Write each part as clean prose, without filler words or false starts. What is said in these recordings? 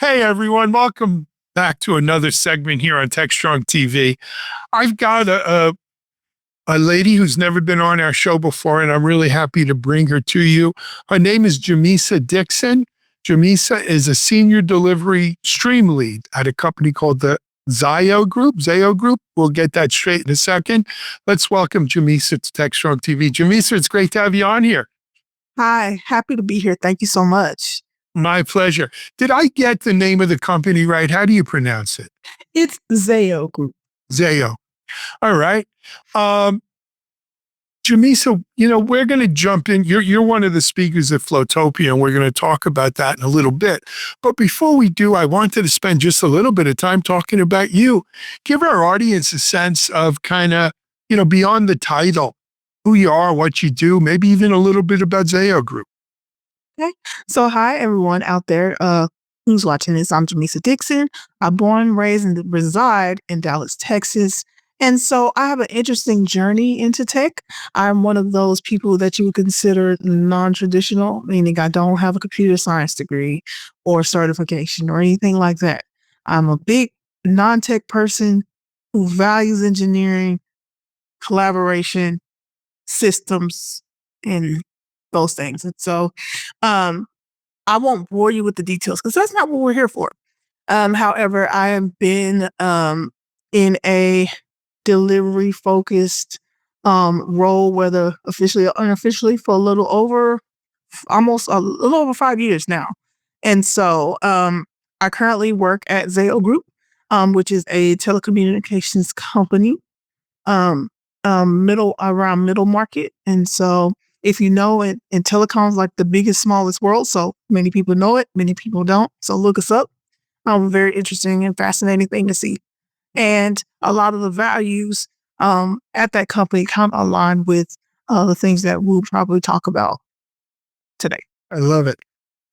Hey everyone, welcome back to another segment here on TechStrong TV. I've got a lady who's never been on our show before, and I'm really happy to bring her to you. Her name is Jamisa Dixon. Jamisa is a senior delivery stream lead at a company called the Zayo Group. Zayo Group. We'll get that straight in a second. Let's welcome Jamisa to TechStrong TV. Jamisa, it's great to have you on here. Hi, happy to be here. Thank you so much. My pleasure. Did I get the name of the company right? How do you pronounce it? It's Zayo Group. Zayo. All right. Jamisa, we're going to jump in. You're one of the speakers at Flowtopia, and we're going to talk about that in a little bit. But before we do, I wanted to spend just a little bit of time talking about you. Give our audience a sense of kind of, beyond the title, who you are, what you do, maybe even a little bit about Zayo Group. Okay. So hi everyone out there who's watching this. I'm Jamisa Dixon. I'm born, raised, and reside in Dallas, Texas. And so I have an interesting journey into tech. I'm one of those people that you would consider non-traditional, meaning I don't have a computer science degree or certification or anything like that. I'm a big non-tech person who values engineering, collaboration, systems, and those things. And so I won't bore you with the details because that's not what we're here for. However, I have been in a delivery focused role, whether officially or unofficially, for almost a little over 5 years now. And so I currently work at Zayo Group, which is a telecommunications company, middle market. And so if you know it, in telecoms, like the biggest, smallest world. So many people know it, many people don't. So look us up. Very interesting and fascinating thing to see. And a lot of the values at that company kind of align with the things that we'll probably talk about today. I love it.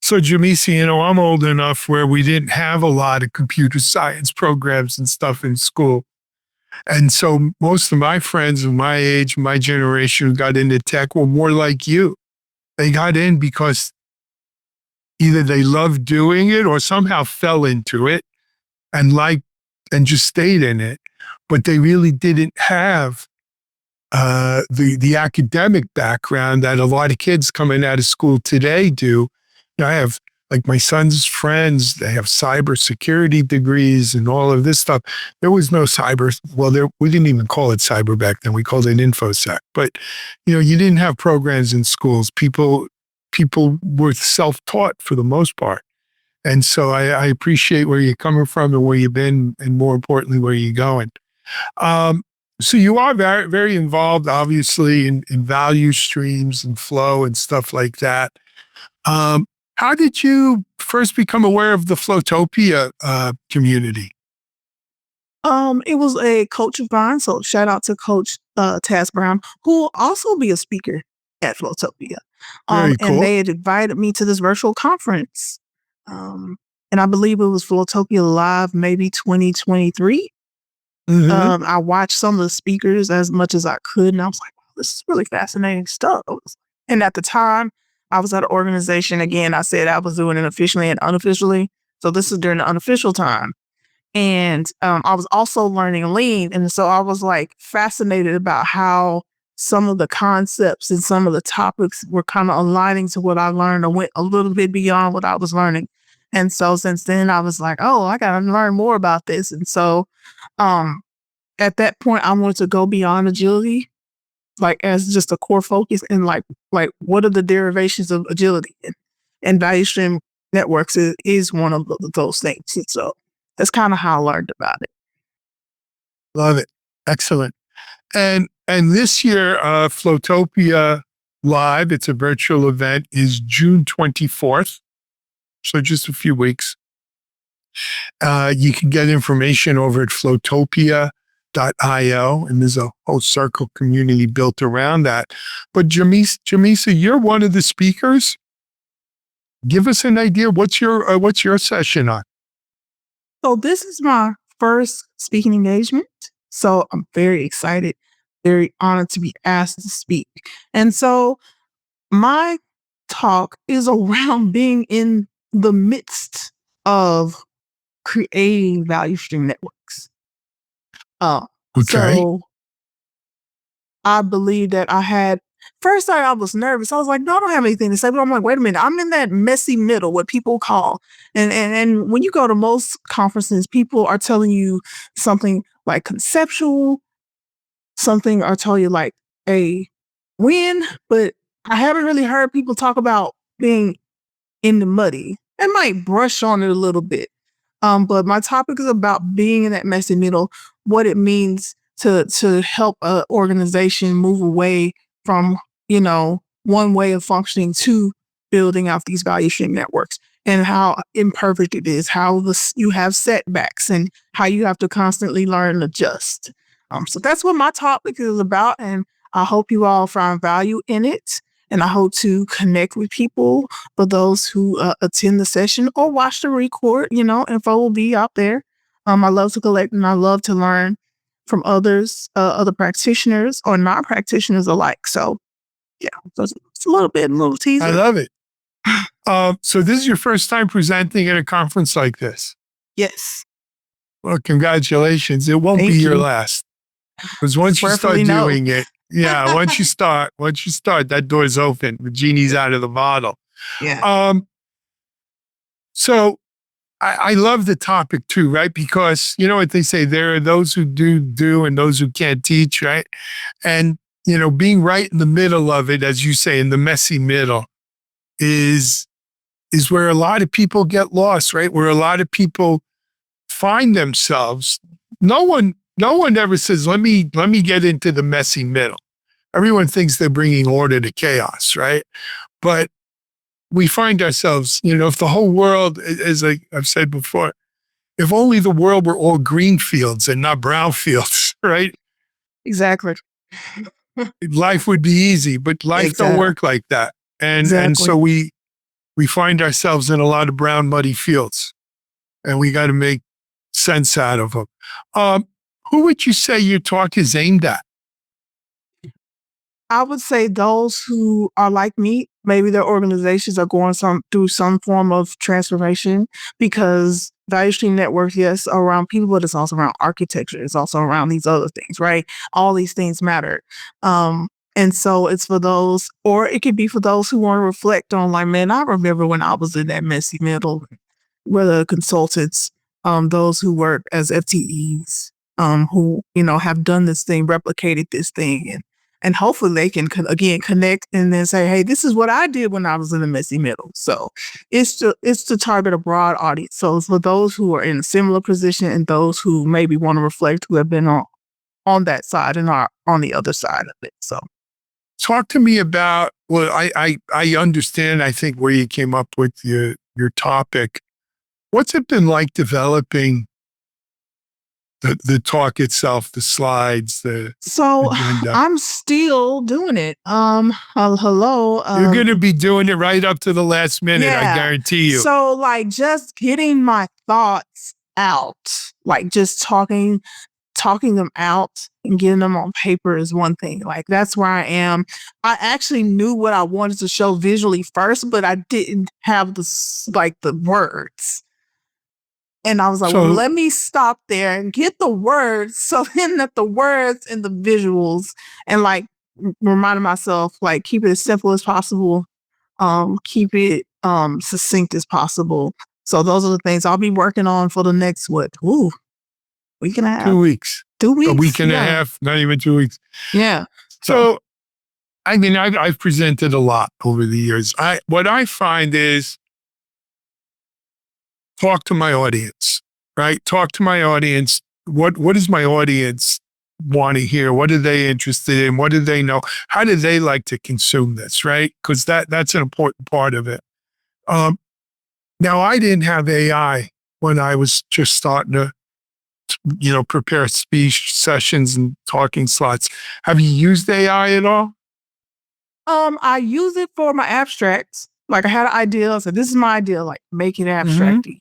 So Jamisi, I'm old enough where we didn't have a lot of computer science programs and stuff in school. And so most of my friends of my age, my generation who got into tech were more like you. They got in because either they loved doing it or somehow fell into it and just stayed in it. But they really didn't have the academic background that a lot of kids coming out of school today do. I have like my son's friends, they have cybersecurity degrees and all of this stuff. There was no cyber. Well, we didn't even call it cyber back then. We called it InfoSec. But, you didn't have programs in schools. People were self-taught for the most part. And so I appreciate where you're coming from and where you've been, and more importantly, where you're going. So you are very, very involved, obviously, in value streams and flow and stuff like that. How did you first become aware of the Flowtopia community? It was a coach of mine, so shout out to Coach Taz Brown, who will also be a speaker at Flowtopia. Very cool. And they had invited me to this virtual conference. And I believe it was Flowtopia Live, maybe 2023. Mm-hmm. I watched some of the speakers as much as I could, and I was like, wow, this is really fascinating stuff. And at the time, I was at an organization. Again, I said I was doing it officially and unofficially. So this is during the unofficial time. And I was also learning lean. And so I was like fascinated about how some of the concepts and some of the topics were kind of aligning to what I learned, or went a little bit beyond what I was learning. And so since then I was like, oh, I got to learn more about this. And so at that point, I wanted to go beyond agility, like as just a core focus, and like what are the derivations of agility, and value stream networks is one of those things. And so that's kind of how I learned about it. Love it. Excellent. And this year, Flowtopia Live, it's a virtual event, is June 24th. So just a few weeks. You can get information over at flowtopia.io, and there's a whole circle community built around that. But Jamisa, you're one of the speakers. Give us an idea. What's your session on? So this is my first speaking engagement. So I'm very excited, very honored to be asked to speak. And so my talk is around being in the midst of creating value stream networks. Okay. So I believe that first I was nervous. I was like, no, I don't have anything to say. But I'm like, wait a minute, I'm in that messy middle, what people call. And when you go to most conferences, people are telling you something like conceptual, something are telling you like a win, but I haven't really heard people talk about being in the muddy. I might brush on it a little bit. But my topic is about being in that messy middle, what it means to help an organization move away from, one way of functioning to building out these value stream networks, and how imperfect it is, how you have setbacks, and how you have to constantly learn and adjust. So that's what my topic is about, and I hope you all find value in it. And I hope to connect with people for those who attend the session or watch the record. Info will be out there. I love to collect and I love to learn from others, other practitioners or non-practitioners alike. So yeah, so it's a little teaser. I love it. So this is your first time presenting at a conference like this? Yes. Well, congratulations. It won't Thank be your you. last. Because once you start Preferably no. doing it, yeah, once you start, that door's open. The genie's out of the bottle. Yeah. So I love the topic too, right? Because you know what they say, there are those who do and those who can't teach, right? And, being right in the middle of it, as you say, in the messy middle is where a lot of people get lost, right? Where a lot of people find themselves. No one ever says, let me get into the messy middle. Everyone thinks they're bringing order to chaos, right? But we find ourselves, if the whole world, as I've said before, if only the world were all green fields and not brown fields, right? Exactly. Life would be easy, but life don't work like that. And so we find ourselves in a lot of brown, muddy fields, and we got to make sense out of them. Who would you say your talk is aimed at? I would say those who are like me, maybe their organizations are going through some form of transformation, because value stream networks, yes, are around people, but it's also around architecture. It's also around these other things, right? All these things matter. And so it's for those, or it could be for those who want to reflect on, like, man, I remember when I was in that messy middle, whether consultants, those who work as FTEs, who, have done this thing, replicated this thing, and hopefully they can again connect and then say, hey, this is what I did when I was in the messy middle. So it's to target a broad audience. So it's for those who are in a similar position and those who maybe want to reflect, who have been on that side and are on the other side of it. So talk to me about, well, I understand, I think, where you came up with your topic. What's it been like developing the talk itself, the slides, so agenda? I'm still doing it. Hello. You're going to be doing it right up to the last minute, yeah. I guarantee you. So like just getting my thoughts out, like just talking them out and getting them on paper is one thing. Like that's where I am. I actually knew what I wanted to show visually first, but I didn't have the words. And I was like, well, let me stop there and get the words. So then that the words and the visuals, and like reminding myself, like keep it as simple as possible. Keep it succinct as possible. So those are the things I'll be working on for the next week and a half. 2 weeks. 2 weeks. A week and a half, not even 2 weeks. Yeah. So I mean, I've presented a lot over the years. What I find is talk to my audience, right? Talk to my audience. What does my audience want to hear? What are they interested in? What do they know? How do they like to consume this, right? Because that's an important part of it. Now, I didn't have AI when I was just starting to, prepare speech sessions and talking slots. Have you used AI at all? I use it for my abstracts. Like I had an idea. I said, this is my idea, like make it abstract-y.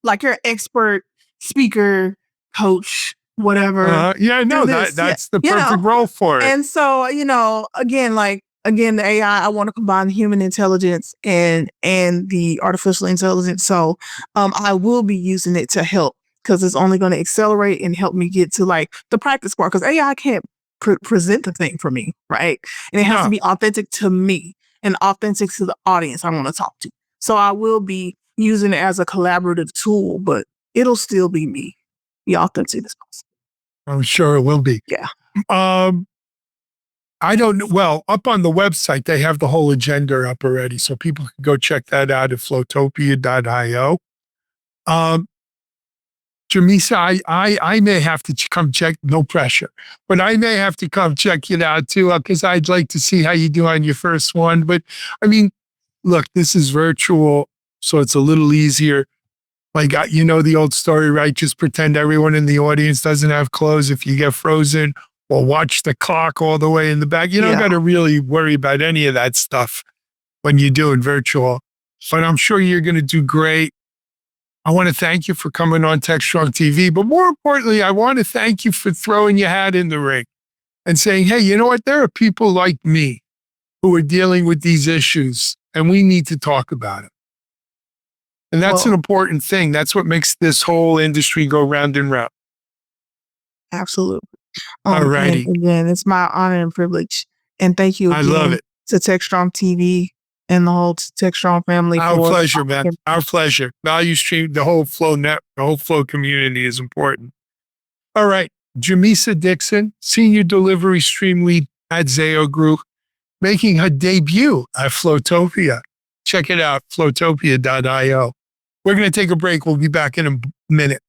Like you're an expert speaker, coach, whatever. That's the perfect role for it. And so, again, like again, the AI, I want to combine human intelligence and the artificial intelligence. So I will be using it to help because it's only going to accelerate and help me get to like the practice part. Because AI can't present the thing for me, right? And it has to No. be authentic to me and authentic to the audience I want to talk to. So I will be using it as a collaborative tool, but it'll still be me, be authentic as possible. I'm sure it will be. Yeah. I don't know. Well, up on the website, they have the whole agenda up already. So people can go check that out at flowtopia.io. Jamisa, I may have to come check, no pressure, but I may have to come check it out too, because I'd like to see how you do on your first one. But I mean, look, this is virtual, so it's a little easier. Like, you know the old story, right? Just pretend everyone in the audience doesn't have clothes. If you get frozen, or watch the clock all the way in the back. You don't got to really worry about any of that stuff when you're doing virtual. But I'm sure you're going to do great. I want to thank you for coming on TechStrong TV. But more importantly, I want to thank you for throwing your hat in the ring and saying, hey, you know what? There are people like me who are dealing with these issues, and we need to talk about it. And that's an important thing. That's what makes this whole industry go round and round. Absolutely. All righty. Again, it's my honor and privilege. And thank you again I love it. to TechStrong TV and the whole TechStrong family. Our pleasure, man. Our pleasure. Value stream, the whole Flow net, the whole Flow community is important. All right. Jamisa Dixon, Senior Delivery Stream Lead at Zayo Group, making her debut at Flowtopia. Check it out, flowtopia.io. We're going to take a break. We'll be back in a minute.